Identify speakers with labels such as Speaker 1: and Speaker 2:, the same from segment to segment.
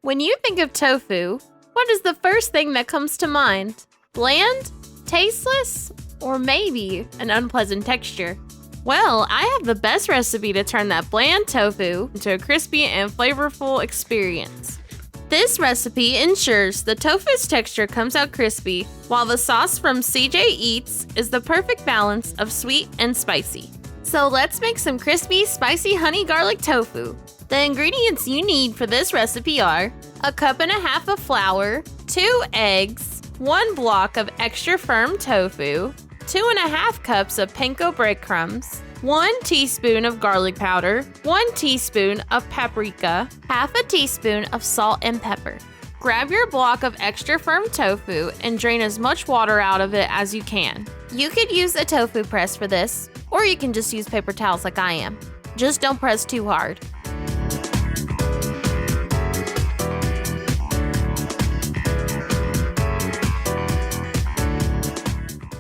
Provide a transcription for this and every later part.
Speaker 1: When you think of tofu, what is the first thing that comes to mind? Bland? Tasteless? Or maybe an unpleasant texture? Well, I have the best recipe to turn that bland tofu into a crispy and flavorful experience. This recipe ensures the tofu's texture comes out crispy, while the sauce from CJ Eats is the perfect balance of sweet and spicy. So let's make some crispy, spicy honey garlic tofu. The ingredients you need for this recipe are 1.5 cups of flour, 2 eggs, 1 block of extra firm tofu, 2.5 cups of panko breadcrumbs, 1 teaspoon of garlic powder, 1 teaspoon of paprika, half a teaspoon of salt and pepper. Grab your block of extra firm tofu and drain as much water out of it as you can. You could use a tofu press for this, or you can just use paper towels like I am. Just don't press too hard.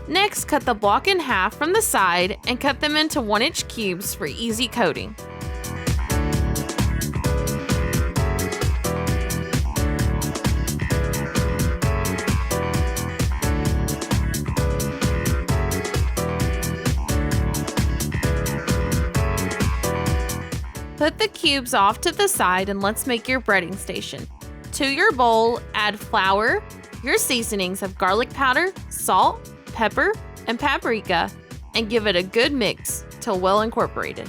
Speaker 1: Next, cut the block in half from the side and cut them into 1-inch cubes for easy coating. Put the cubes off to the side and let's make your breading station. To your bowl, add flour, your seasonings of garlic powder, salt, pepper, and paprika, and give it a good mix till well incorporated.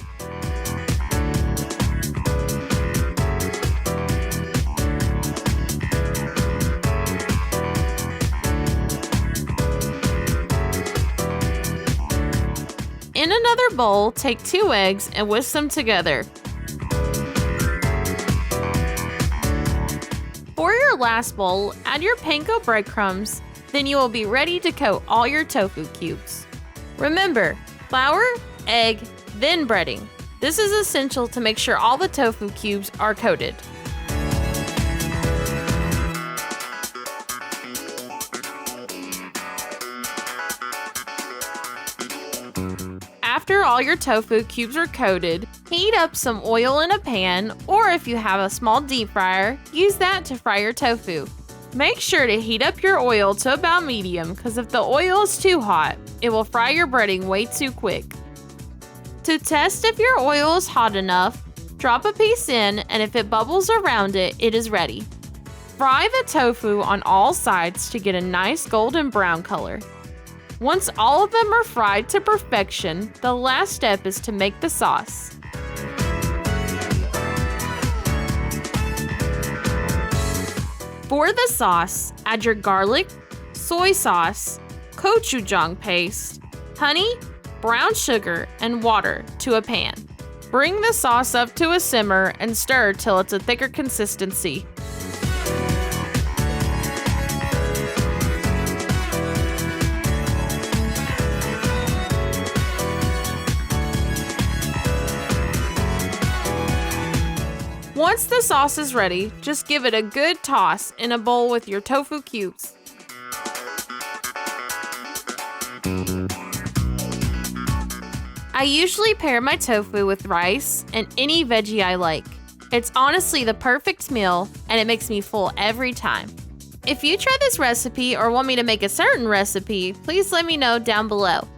Speaker 1: In another bowl, take 2 eggs and whisk them together. For your last bowl, add your panko breadcrumbs. Then you will be ready to coat all your tofu cubes. Remember, flour, egg, then breading. This is essential to make sure all the tofu cubes are coated. After all your tofu cubes are coated, heat up some oil in a pan, or if you have a small deep fryer, use that to fry your tofu. Make sure to heat up your oil to about medium, because if the oil is too hot, it will fry your breading way too quick. To test if your oil is hot enough, drop a piece in, and if it bubbles around it, it is ready. Fry the tofu on all sides to get a nice golden brown color. Once all of them are fried to perfection, the last step is to make the sauce. For the sauce, add your garlic, soy sauce, gochujang paste, honey, brown sugar, and water to a pan. Bring the sauce up to a simmer and stir till it's a thicker consistency. Once the sauce is ready, just give it a good toss in a bowl with your tofu cubes. I usually pair my tofu with rice and any veggie I like. It's honestly the perfect meal, and it makes me full every time. If you try this recipe or want me to make a certain recipe, please let me know down below.